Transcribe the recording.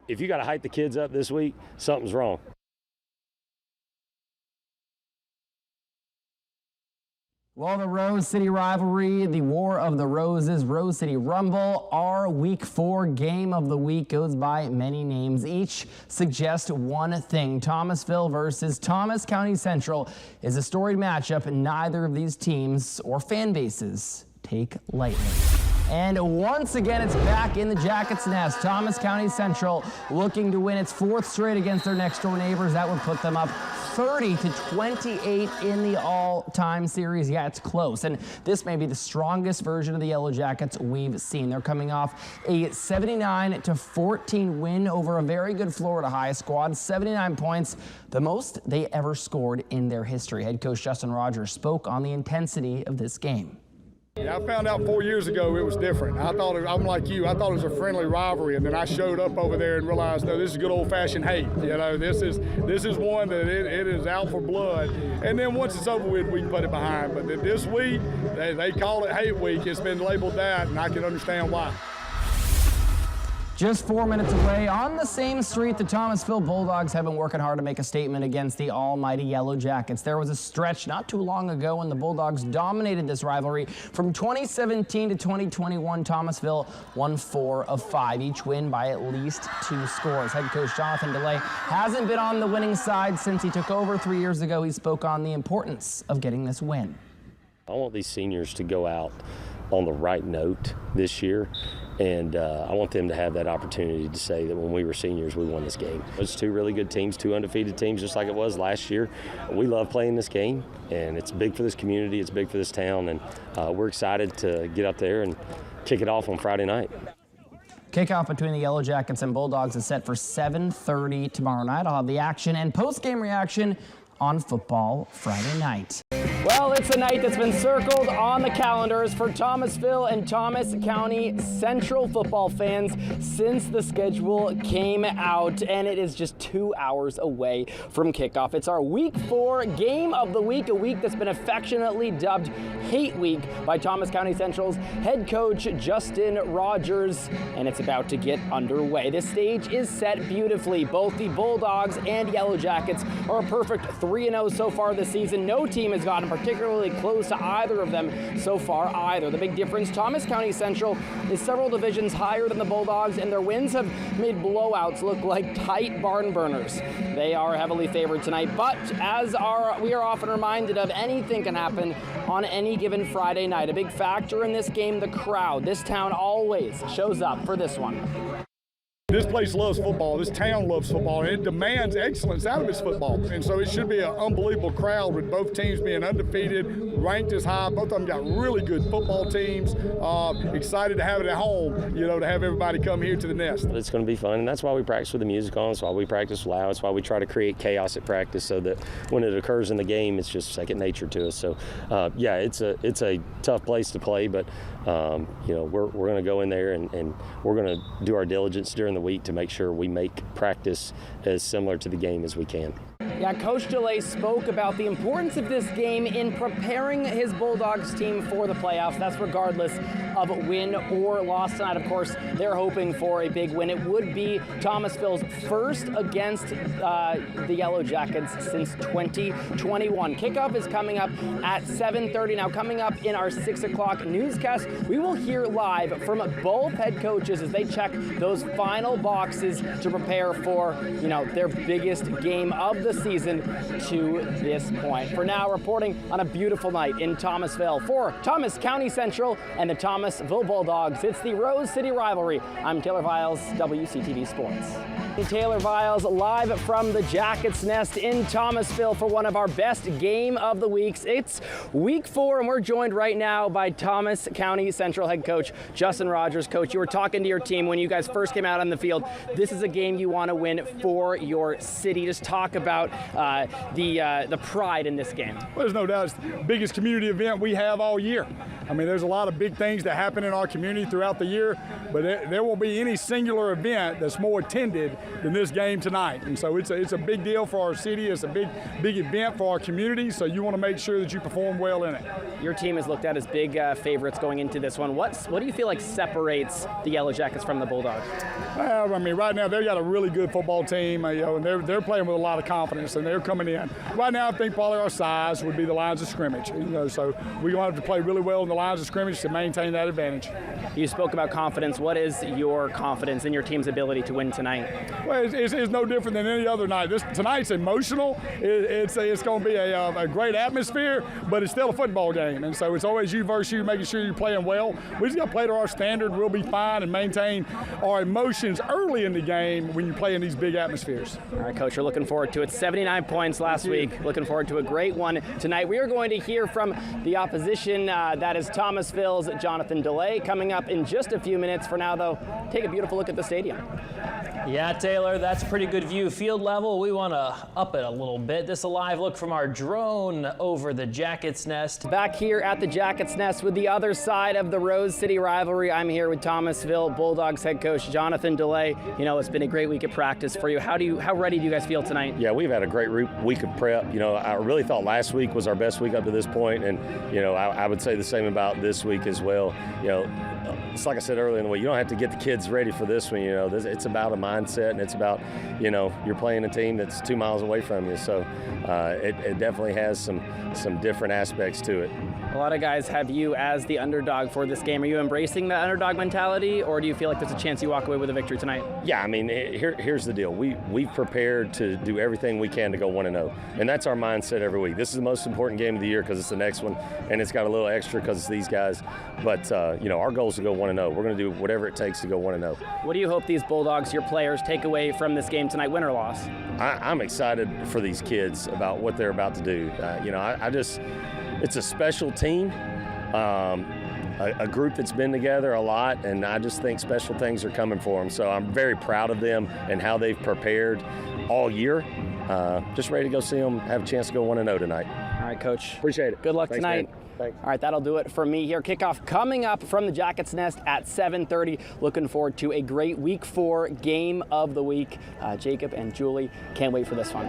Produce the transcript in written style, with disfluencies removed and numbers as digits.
if you got to hype the kids up this week, something's wrong. Well, the Rose City rivalry, the War of the Roses, Rose City Rumble, our Week 4 game of the week goes by many names. Each suggests one thing. Thomasville versus Thomas County Central is a storied matchup, and neither of these teams or fan bases take lightly. And once again, it's back in the Jackets' nest. Thomas County Central looking to win its 4th straight against their next-door neighbors. That would put them up 30-28 in the all-time series. Yeah, it's close. And this may be the strongest version of the Yellow Jackets we've seen. They're coming off a 79-14 win over a very good Florida High squad. 79 points, the most they ever scored in their history. Head coach Justin Rogers spoke on the intensity of this game. Yeah, I found out 4 years ago it was different. I'm like you, I thought it was a friendly rivalry, and then I showed up over there and realized, no, this is good old-fashioned hate. You know, this is one that it is out for blood. And then once it's over with, we can put it behind. But this week, they call it hate week. It's been labeled that, and I can understand why. Just 4 minutes away, on the same street, the Thomasville Bulldogs have been working hard to make a statement against the almighty Yellow Jackets. There was a stretch not too long ago when the Bulldogs dominated this rivalry. From 2017 to 2021, Thomasville won 4 of 5, each win by at least 2 scores. Head coach Jonathan DeLay hasn't been on the winning side since he took over 3 years ago. He spoke on the importance of getting this win. I want these seniors to go out on the right note this year. And I want them to have that opportunity to say that when we were seniors, we won this game. It's 2 really good teams, 2 undefeated teams, just like it was last year. We love playing this game, and it's big for this community, it's big for this town, and we're excited to get up there and kick it off on Friday night. Kickoff between the Yellow Jackets and Bulldogs is set for 7:30 tomorrow night. I'll have the action and post-game reaction on Football Friday night. Well, it's a night that's been circled on the calendars for Thomasville and Thomas County Central football fans since the schedule came out, and it is just 2 hours away from kickoff. It's our Week 4 game of the week, a week that's been affectionately dubbed Hate Week by Thomas County Central's head coach Justin Rogers, and it's about to get underway. This stage is set beautifully. Both the Bulldogs and Yellow Jackets are a perfect 3-0 so far this season. No team has gotten particularly close to either of them so far either. The big difference, Thomas County Central is several divisions higher than the Bulldogs, and their wins have made blowouts look like tight barn burners. They are heavily favored tonight, but we are often reminded of, anything can happen on any given Friday night. A big factor in this game, the crowd. This town always shows up for this one. This place loves football. This town loves football, and it demands excellence out of its football. And so it should be an unbelievable crowd with both teams being undefeated, ranked as high. Both of them got really good football teams. Excited to have it at home, you know, to have everybody come here to the nest. It's going to be fun, and that's why we practice with the music on. That's why we practice loud. That's why we try to create chaos at practice so that when it occurs in the game, it's just second nature to us. So, yeah, it's a tough place to play, but you know, we're going to go in there and we're going to do our diligence during the week to make sure we make practice as similar to the game as we can. Yeah, Coach DeLay spoke about the importance of this game in preparing his Bulldogs team for the playoffs. That's regardless of win or loss tonight. Of course, they're hoping for a big win. It would be Thomasville's first against the Yellow Jackets since 2021. Kickoff is coming up at 7:30. Now, coming up in our 6 o'clock newscast, we will hear live from both head coaches as they check those final boxes to prepare for, you know, their biggest game of the season to this point. For now, reporting on a beautiful night in Thomasville for Thomas County Central and the Thomasville Bulldogs, it's the Rose City rivalry. I'm Taylor Viles, WCTV Sports. Taylor Viles live from the Jackets Nest in Thomasville for one of our best game of the weeks. It's Week 4, and we're joined right now by Thomas County Central head coach Justin Rogers. Coach, you were talking to your team when you guys first came out on the field. This is a game you want to win for your city. Just talk about the pride in this game? Well, there's no doubt it's the biggest community event we have all year. I mean, there's a lot of big things that happen in our community throughout the year, but there won't be any singular event that's more attended than this game tonight. And so it's a big deal for our city. It's a big event for our community, so you want to make sure that you perform well in it. Your team is looked at as big favorites going into this one. What do you feel like separates the Yellow Jackets from the Bulldogs? Well, I mean, right now they've got a really good football team, and they're playing with a lot of confidence, and they're coming in. Right now, I think probably our size would be the lines of scrimmage. So we're going to have to play really well in the lines of scrimmage to maintain that advantage. You spoke about confidence. What is your confidence in your team's ability to win tonight? Well, it's no different than any other night. Tonight's emotional. It's going to be a great atmosphere, but it's still a football game, and so it's always you versus you, making sure you're playing well. We just got to play to our standard. We'll be fine and maintain our emotions early in the game when you play in these big atmospheres. All right, Coach, we're looking forward to it. 79 points last week. Looking forward to a great one tonight. We are going to hear from the opposition. That is Thomasville's Jonathan DeLay coming up in just a few minutes. For now, though, take a beautiful look at the stadium. Yeah, Taylor, that's a pretty good view. Field level, we want to up it a little bit. This a live look from our drone over the Jackets Nest. Back here at the Jackets Nest with the other side of the Rose City rivalry, I'm here with Thomasville Bulldogs head coach Jonathan DeLay. You know, it's been a great week of practice for you. How ready do you guys feel tonight? Yeah, we've had a great week of prep. You know, I really thought last week was our best week up to this point, and you know, I would say the same about this week as well. You know, it's like I said earlier in the week, you don't have to get the kids ready for this one. You know, it's about a mindset, and it's about, you know, you're playing a team that's 2 miles away from you. So it definitely has some different aspects to it. A lot of guys have you as the underdog for this game. Are you embracing the underdog mentality, or do you feel like there's a chance you walk away with a victory tonight? Yeah, I mean, here's the deal. We've prepared to do everything we can to go 1-0, and that's our mindset every week. This is the most important game of the year because it's the next one, and it's got a little extra because it's these guys. But you know, our goal is to go 1-0. We're going to do whatever it takes to go 1-0. What do you hope these Bulldogs, your players, take away from this game tonight, win or loss? I'm excited for these kids about what they're about to do. You know, it's a special team. A group that's been together a lot, and I just think special things are coming for them. So I'm very proud of them and how they've prepared all year. Just ready to go see them have a chance to go 1-0 tonight. All right, Coach. Appreciate it. Good luck Thanks, tonight. man. Thanks. All right, that'll do it for me here. Kickoff coming up from the Jackets Nest at 7:30. Looking forward to a great Week 4 game of the week. Jacob and Julie, can't wait for this one.